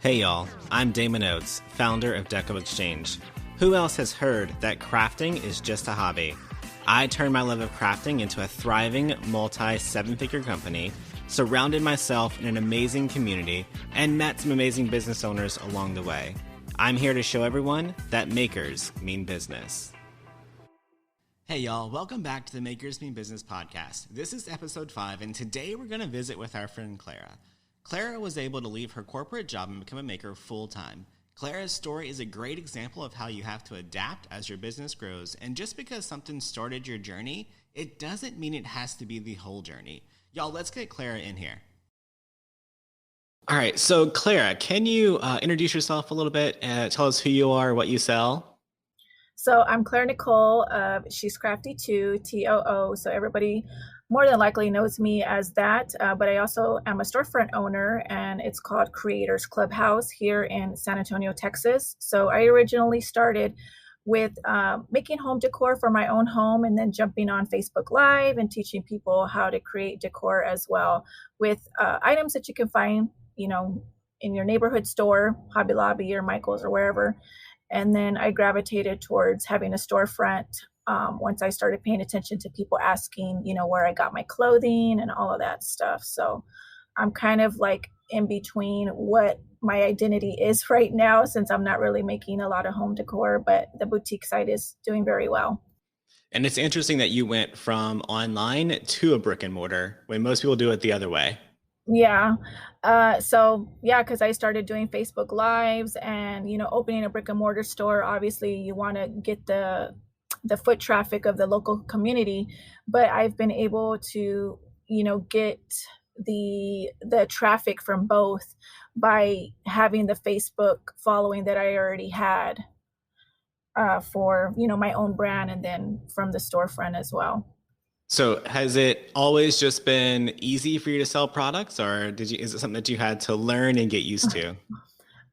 Hey y'all, I'm Damon Oates, founder of Deco Exchange. Who else has heard that crafting is just a hobby? I turned my love of crafting into a thriving multi-seven-figure company, surrounded myself in an amazing community, and met some amazing business owners along the way. I'm here to show everyone that makers mean business. Hey y'all, welcome back to the Makers Mean Business podcast. This is episode 5, and today we're going to visit with our friend Clara. Clara was able to leave her corporate job and become a maker full-time. Clara's story is a great example of how you have to adapt as your business grows, and just because something started your journey, it doesn't mean it has to be the whole journey. Y'all, let's get Clara in here. All right, so Clara, can you introduce yourself a little bit and tell us who you are, what you sell? So I'm Clara-Nicole. She's Crafty too, T-O-O. So everybody more than likely knows me as that. But I also am a storefront owner, and it's called Creators Clubhouse here in San Antonio, Texas. So I originally started with making home decor for my own home, and then jumping on Facebook Live and teaching people how to create decor as well with items that you can find, in your neighborhood store, Hobby Lobby or Michael's or wherever. And then I gravitated towards having a storefront once I started paying attention to people asking, where I got my clothing and all of that stuff. So I'm kind of like in between what my identity is right now, since I'm not really making a lot of home decor, but the boutique side is doing very well. And it's interesting that you went from online to a brick and mortar when most people do it the other way. Yeah. Because I started doing Facebook Lives and, opening a brick and mortar store. Obviously, you want to get the foot traffic of the local community, but I've been able to, get the traffic from both by having the Facebook following that I already had for, my own brand, and then from the storefront as well. So has it always just been easy for you to sell products, or is it something that you had to learn and get used to?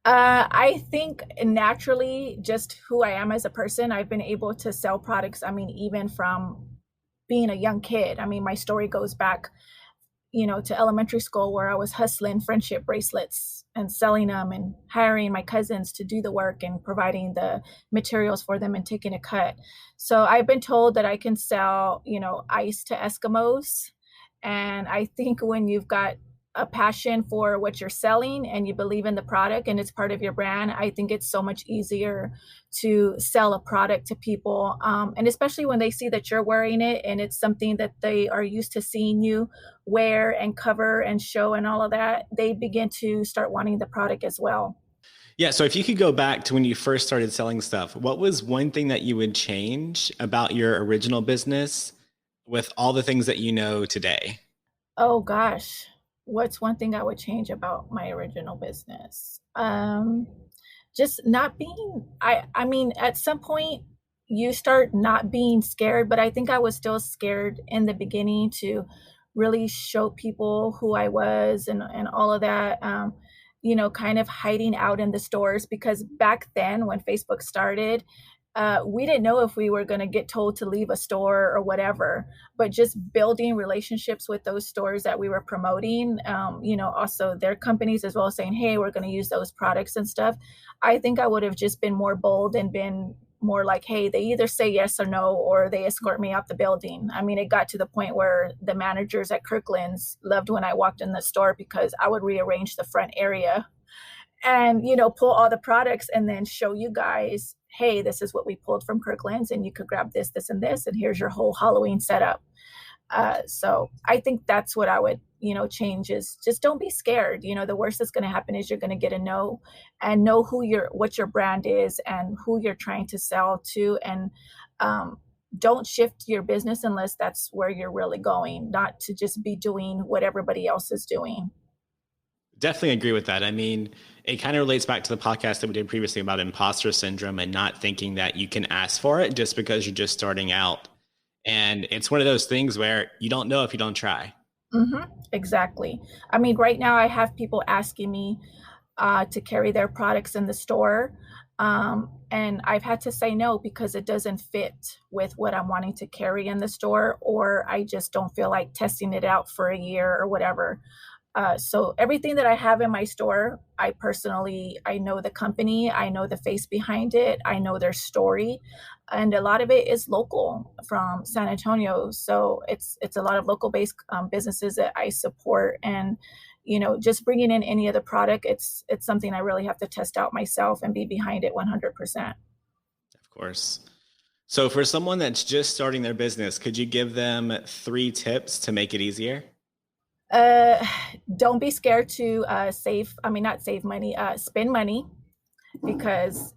I think naturally, just who I am as a person, I've been able to sell products. Even from being a young kid. My story goes back, to elementary school, where I was hustling friendship bracelets and selling them and hiring my cousins to do the work and providing the materials for them and taking a cut. So I've been told that I can sell, ice to Eskimos. And I think when you've got a passion for what you're selling and you believe in the product and it's part of your brand, I think it's so much easier to sell a product to people. And especially when they see that you're wearing it and it's something that they are used to seeing you wear and cover and show and all of that, they begin to start wanting the product as well. Yeah. So if you could go back to when you first started selling stuff, what was one thing that you would change about your original business with all the things that you know today? Oh gosh. What's one thing I would change about my original business? Just not being, at some point you start not being scared, but I think I was still scared in the beginning to really show people who I was and all of that, kind of hiding out in the stores, because back then when Facebook started, we didn't know if we were going to get told to leave a store or whatever, but just building relationships with those stores that we were promoting, also their companies as well, saying, hey, we're going to use those products and stuff. I think I would have just been more bold and been more like, hey, they either say yes or no, or they escort me out the building. It got to the point where the managers at Kirkland's loved when I walked in the store, because I would rearrange the front area and, pull all the products and then show you guys, hey, this is what we pulled from Kirkland's, and you could grab this, this, and this, and here's your whole Halloween setup. So I think that's what I would, change, is just don't be scared. The worst that's going to happen is you're going to get a no, and know what your brand is and who you're trying to sell to. And don't shift your business unless that's where you're really going, not to just be doing what everybody else is doing. Definitely agree with that. It kind of relates back to the podcast that we did previously about imposter syndrome and not thinking that you can ask for it just because you're just starting out. And it's one of those things where you don't know if you don't try. Mm-hmm. Exactly. Right now I have people asking me to carry their products in the store. And I've had to say no, because it doesn't fit with what I'm wanting to carry in the store, or I just don't feel like testing it out for a year or whatever. So everything that I have in my store, I know the company, I know the face behind it, I know their story, and a lot of it is local from San Antonio. So it's a lot of local based businesses that I support, and just bringing in any other product, it's something I really have to test out myself and be behind it 100%. Of course. So for someone that's just starting their business, could you give them 3 tips to make it easier? Don't be scared to spend money, because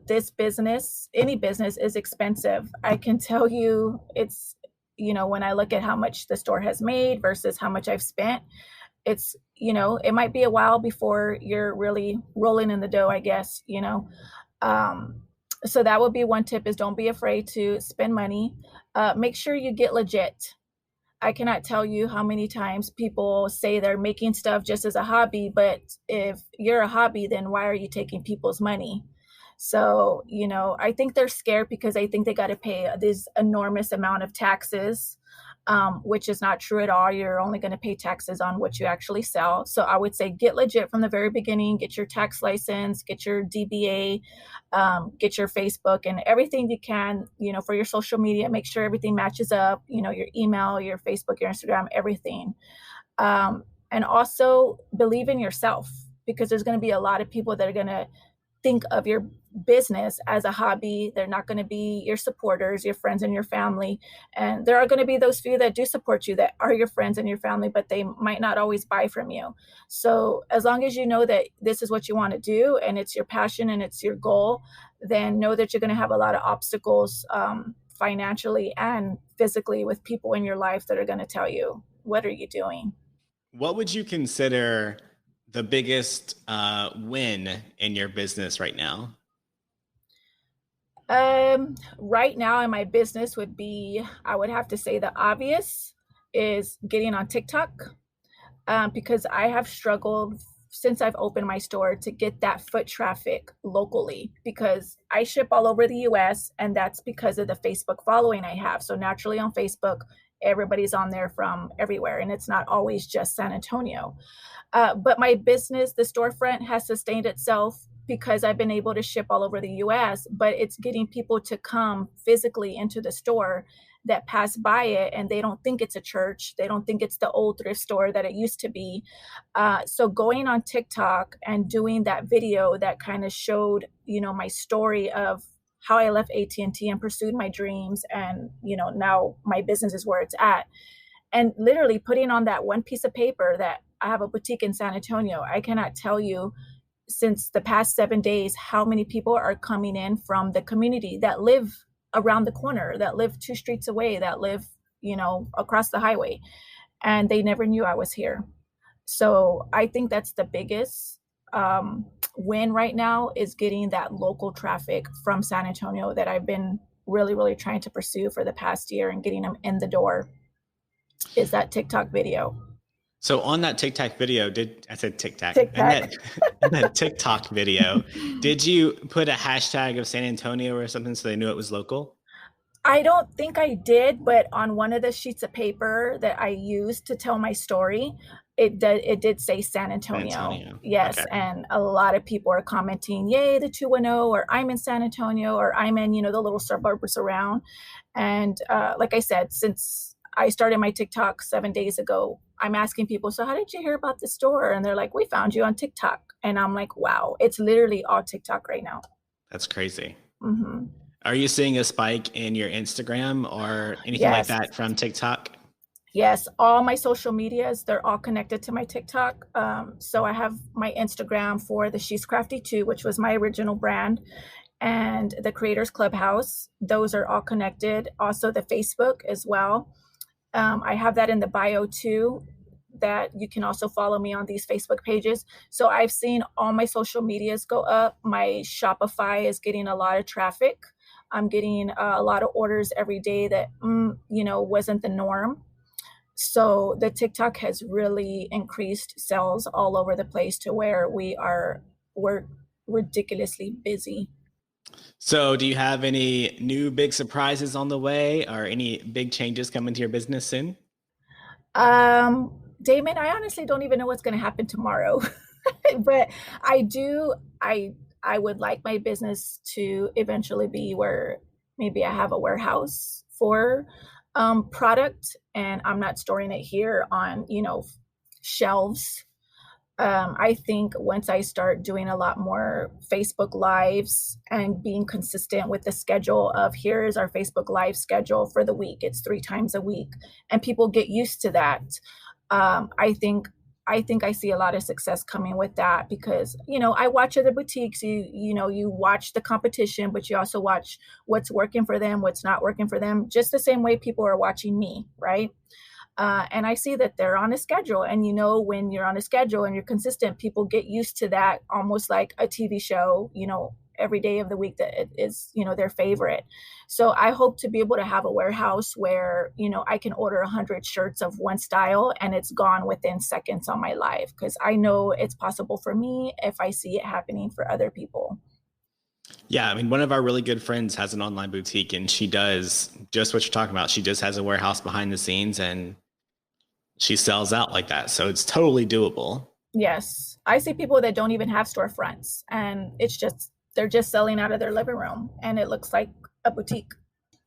this business, any business, is expensive. I can tell you, it's when I look at how much the store has made versus how much I've spent, it's it might be a while before you're really rolling in the dough, I guess. So that would be one tip, is don't be afraid to spend money. Make sure you get legit. I cannot tell you how many times people say they're making stuff just as a hobby, but if you're a hobby, then why are you taking people's money? So, I think they're scared because they think they got to pay this enormous amount of taxes, which is not true at all. You're only going to pay taxes on what you actually sell. So I would say get legit from the very beginning, get your tax license, get your DBA, get your Facebook and everything you can, for your social media. Make sure everything matches up, your email, your Facebook, your Instagram, everything. And also believe in yourself, because there's going to be a lot of people that are going to think of your business as a hobby. They're not going to be your supporters, your friends and your family. And there are going to be those few that do support you, that are your friends and your family, but they might not always buy from you. So as long as you know that this is what you want to do and it's your passion and it's your goal, then know that you're going to have a lot of obstacles, financially and physically, with people in your life that are going to tell you, what are you doing? What would you consider the biggest win in your business right now? Right now in my business would be, I would have to say the obvious is getting on TikTok, because I have struggled since I've opened my store to get that foot traffic locally, because I ship all over the US, and that's because of the Facebook following I have. So naturally on Facebook, everybody's on there from everywhere, and it's not always just San Antonio. But my business, the storefront, has sustained itself because I've been able to ship all over the US, but it's getting people to come physically into the store that pass by it, and they don't think it's a church. They don't think it's the old thrift store that it used to be. So going on TikTok and doing that video that kind of showed, my story of how I left AT&T and pursued my dreams, and, now my business is where it's at. And literally putting on that one piece of paper that I have a boutique in San Antonio, I cannot tell you, since the past 7 days, how many people are coming in from the community that live around the corner, that live 2 streets away, that live, across the highway, and they never knew I was here. So I think that's the biggest win right now, is getting that local traffic from San Antonio that I've been really, really trying to pursue for the past year, and getting them in the door, is that TikTok video. So on that TikTok video, I said TikTok, TikTok. and that TikTok video, did you put a hashtag of San Antonio or something so they knew it was local? I don't think I did, but on one of the sheets of paper that I used to tell my story, it did say San Antonio. San Antonio. Yes, okay. And a lot of people are commenting, yay, the 210, or I'm in San Antonio, or I'm in, the little suburbs around. And like I said, since I started my TikTok 7 days ago, I'm asking people, so how did you hear about the store? And they're like, we found you on TikTok. And I'm like, wow, it's literally all TikTok right now. That's crazy. Mm-hmm. Are you seeing a spike in your Instagram or anything like that from TikTok? Yes, all my social medias, they're all connected to my TikTok. So I have my Instagram for the She's Crafty too, which was my original brand, and the Creators Clubhouse. Those are all connected. Also the Facebook as well. I have that in the bio too, that you can also follow me on these Facebook pages. So I've seen all my social medias go up. My Shopify is getting a lot of traffic. I'm getting a lot of orders every day that, wasn't the norm. So the TikTok has really increased sales all over the place to where we're ridiculously busy. So do you have any new big surprises on the way, or any big changes coming to your business soon? Damon, I honestly don't even know what's going to happen tomorrow. But I do, I would like my business to eventually be where maybe I have a warehouse for product, and I'm not storing it here on, shelves. I think once I start doing a lot more Facebook Lives and being consistent with the schedule of here is our Facebook Live schedule for the week, it's 3 times a week, and people get used to that. I think I see a lot of success coming with that because I watch other boutiques. You watch the competition, but you also watch what's working for them, what's not working for them, just the same way people are watching me, right? And I see that they're on a schedule. And when you're on a schedule and you're consistent, people get used to that, almost like a TV show, every day of the week that it is, their favorite. So I hope to be able to have a warehouse where, I can order 100 shirts of one style and it's gone within seconds on my live, because I know it's possible for me if I see it happening for other people. Yeah, I mean, one of our really good friends has an online boutique and she does just what you're talking about. She just has a warehouse behind the scenes and she sells out like that. So it's totally doable. Yes. I see people that don't even have storefronts, and they're just selling out of their living room and it looks like a boutique.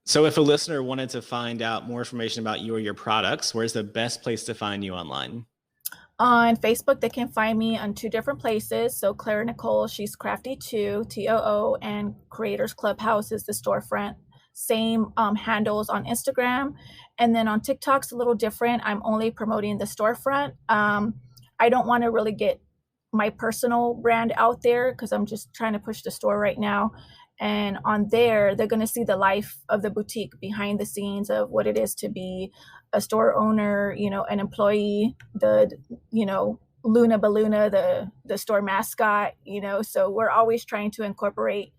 So if a listener wanted to find out more information about you or your products, where's the best place to find you online? On Facebook, they can find me on 2 different places. So Clara-Nicole, she's Crafty2, TOO, and Creators Clubhouse is the storefront. Same handles on Instagram. And then on TikTok's a little different. I'm only promoting the storefront. I don't want to really get my personal brand out there because I'm just trying to push the store right now. And on there, they're going to see the life of the boutique behind the scenes of what it is to be a store owner, an employee, Luna Baluna, the store mascot, so we're always trying to incorporate,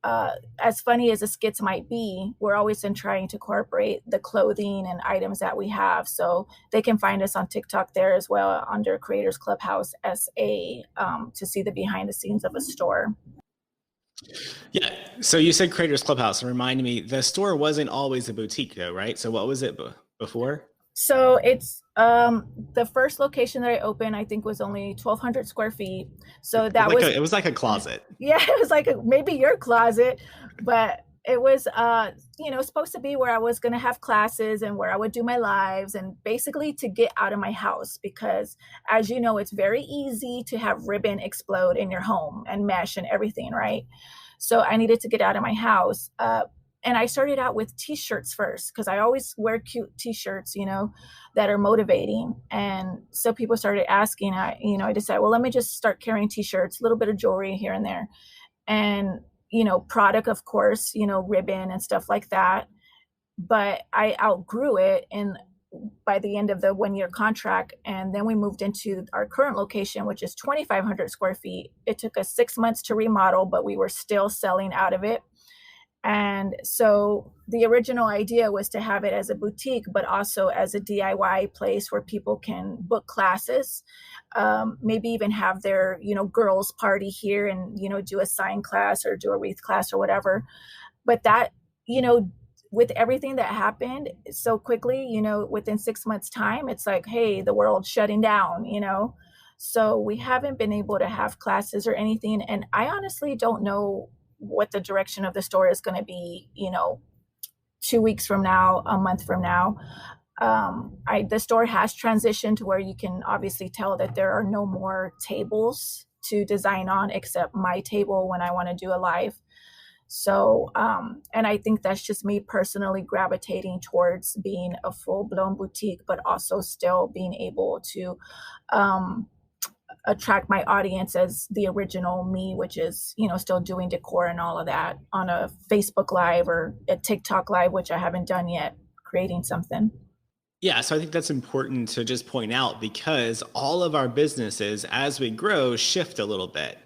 as funny as the skits might be, we're always trying to incorporate the clothing and items that we have. So they can find us on TikTok there as well under Creators Clubhouse SA to see the behind the scenes of a store. Yeah. So you said Creators Clubhouse, and remind me, the store wasn't always a boutique though, right? So what was it before? So it's the first location that I opened, I think, was only 1,200 square feet. So that it was like a closet. Yeah, it was like maybe your closet, but it was supposed to be where I was going to have classes and where I would do my lives, and basically to get out of my house, because as you know, it's very easy to have ribbon explode in your home and mesh and everything, right? So I needed to get out of my house. And I started out with t-shirts first because I always wear cute t-shirts, that are motivating. And so people started asking, I decided, well, let me just start carrying t-shirts, a little bit of jewelry here and there. And, product, of course, ribbon and stuff like that. But I outgrew it by the end of the 1-year contract. And then we moved into our current location, which is 2,500 square feet. It took us 6 months to remodel, but we were still selling out of it. And so the original idea was to have it as a boutique, but also as a DIY place where people can book classes, maybe even have their, girls party here and, do a sign class or do a wreath class or whatever. But that, with everything that happened so quickly, within 6 months time, it's like, hey, the world's shutting down, so we haven't been able to have classes or anything. And I honestly don't know what the direction of the store is going to be, 2 weeks from now, a month from now. The store has transitioned to where you can obviously tell that there are no more tables to design on except my table when I want to do a live. So, and I think that's just me personally gravitating towards being a full-blown boutique, but also still being able to attract my audience as the original me, which is, still doing decor and all of that on a Facebook Live or a TikTok Live, which I haven't done yet, creating something. Yeah, so I think that's important to just point out, because all of our businesses, as we grow, shift a little bit.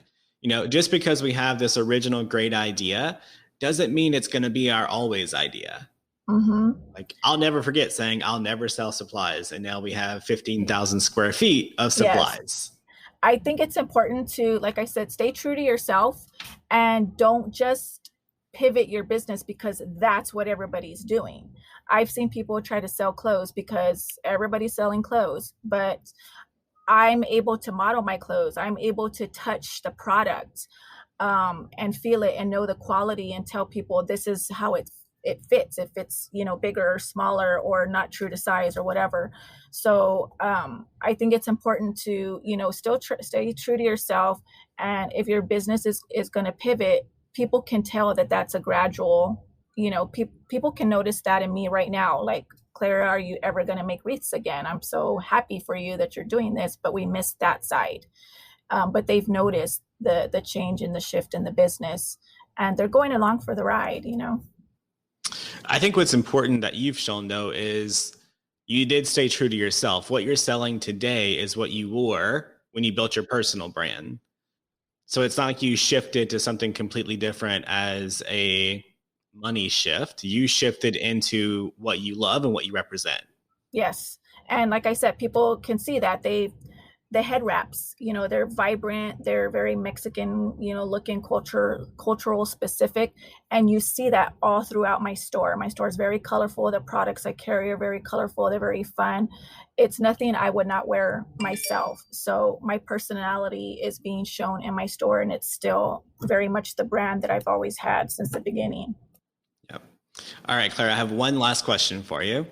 Just because we have this original great idea doesn't mean it's going to be our always idea. Mm-hmm. Like, I'll never forget saying I'll never sell supplies, and now we have 15,000 square feet of supplies. Yes. I think it's important to, like I said, stay true to yourself and don't just pivot your business because that's what everybody's doing. I've seen people try to sell clothes because everybody's selling clothes, but I'm able to model my clothes. I'm able to touch the product and feel it and know the quality and tell people this is how it fits, if it's, you know, bigger or smaller or not true to size or whatever. So I think it's important to, you know, still stay true to yourself. And if your business is going to pivot, people can tell that that's a gradual, you know, people can notice that in me right now. Like, Clara, are you ever going to make wreaths again? I'm so happy for you that you're doing this, but we missed that side. But they've noticed the change in the shift in the business, and they're going along for the ride, you know. I think what's important that you've shown, though, is you did stay true to yourself. What you're selling today is what you wore when you built your personal brand. So it's not like you shifted to something completely different as a money shift. You shifted into what you love and what you represent. Yes. And like I said, people can see that the head wraps, you know, they're vibrant, they're very Mexican, you know, looking, cultural specific. And you see that all throughout my store. My store is very colorful. The products I carry are very colorful. They're very fun. It's nothing I would not wear myself. So my personality is being shown in my store, and it's still very much the brand that I've always had since the beginning. Yep. All right, Clara, I have one last question for you.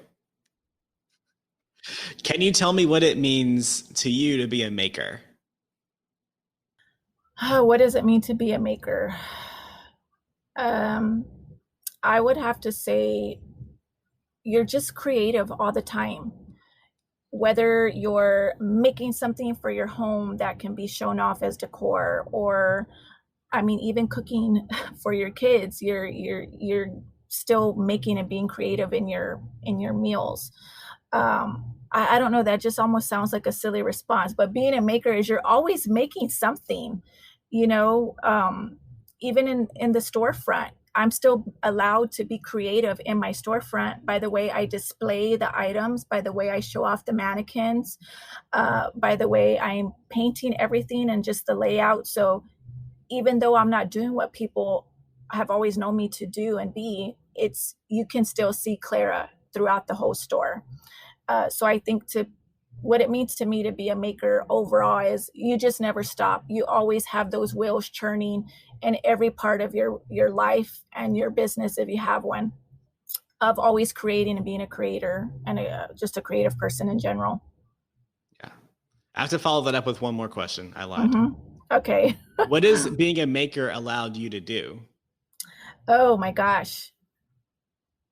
Can you tell me what it means to you to be a maker? What does it mean to be a maker? I would have to say you're just creative all the time. Whether you're making something for your home that can be shown off as decor, or I mean, even cooking for your kids, you're still making and being creative in your meals. I don't know, that just almost sounds like a silly response, but being a maker is you're always making something, you know. Even in the storefront, I'm still allowed to be creative in my storefront by the way I display the items, by the way I show off the mannequins, by the way I'm painting everything and just the layout. So even though I'm not doing what people have always known me to do and be, you can still see Clara throughout the whole store. So I think what it means to me to be a maker overall is you just never stop. You always have those wheels churning in every part of your life and your business, if you have one, of always creating and being a creator and just a creative person in general. Yeah. I have to follow that up with one more question. I lied. Mm-hmm. Okay. What has being a maker allowed you to do? Oh my gosh.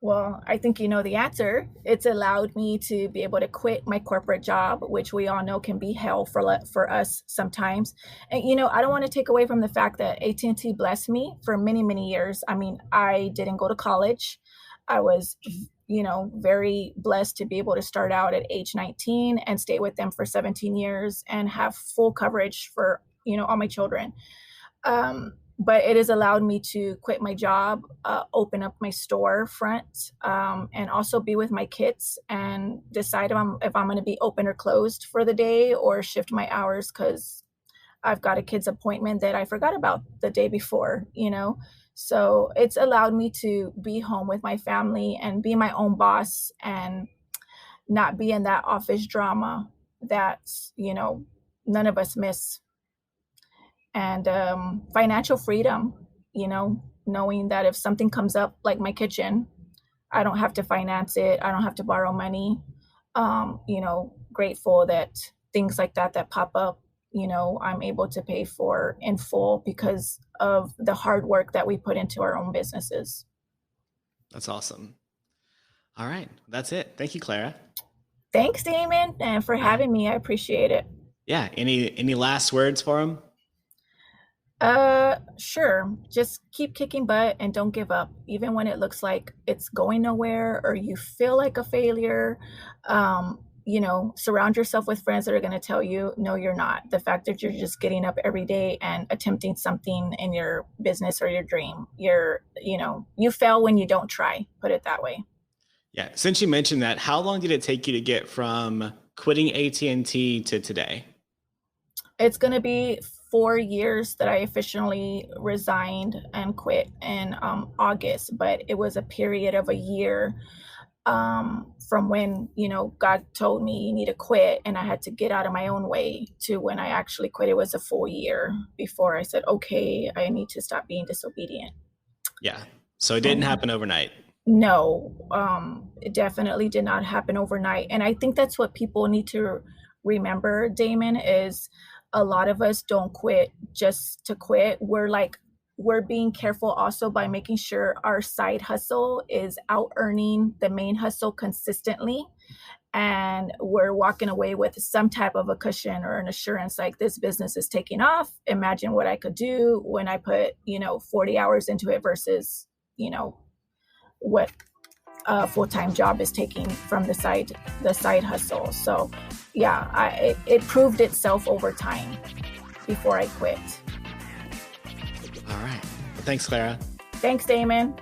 Well, I think you know the answer. It's allowed me to be able to quit my corporate job, which we all know can be hell for us sometimes. And, you know, I don't want to take away from the fact that AT&T blessed me for many, many years. I mean, I didn't go to college. I was, you know, very blessed to be able to start out at age 19 and stay with them for 17 years and have full coverage for, you know, all my children. But it has allowed me to quit my job, open up my storefront, and also be with my kids and decide if I'm going to be open or closed for the day, or shift my hours because I've got a kid's appointment that I forgot about the day before, you know. So it's allowed me to be home with my family and be my own boss and not be in that office drama that, you know, none of us miss. And financial freedom, you know, knowing that if something comes up like my kitchen, I don't have to finance it. I don't have to borrow money. You know, grateful that things like that pop up, you know, I'm able to pay for in full because of the hard work that we put into our own businesses. That's awesome. All right. That's it. Thank you, Clara. Thanks, Damon, and for having me. I appreciate it. Yeah. Any last words for him? Sure. Just keep kicking butt and don't give up, even when it looks like it's going nowhere or you feel like a failure. You know, surround yourself with friends that are going to tell you, no, you're not. The fact that you're just getting up every day and attempting something in your business or your dream, you fail when you don't try, put it that way. Yeah. Since you mentioned that, how long did it take you to get from quitting AT&T to today? It's going to be 4 years that I officially resigned and quit in August, but it was a period of a year from when, God told me you need to quit and I had to get out of my own way to when I actually quit. It was a full year before I said, okay, I need to stop being disobedient. Yeah. So it didn't happen overnight. No, it definitely did not happen overnight. And I think that's what people need to remember, Damon, is a lot of us don't quit just to quit. We're being careful also by making sure our side hustle is out earning the main hustle consistently. And we're walking away with some type of a cushion or an assurance like this business is taking off. Imagine what I could do when I put, 40 hours into it versus, what a full-time job is taking from the side hustle. So yeah, it proved itself over time before I quit. All right. Well, thanks, Clara. Thanks, Damon.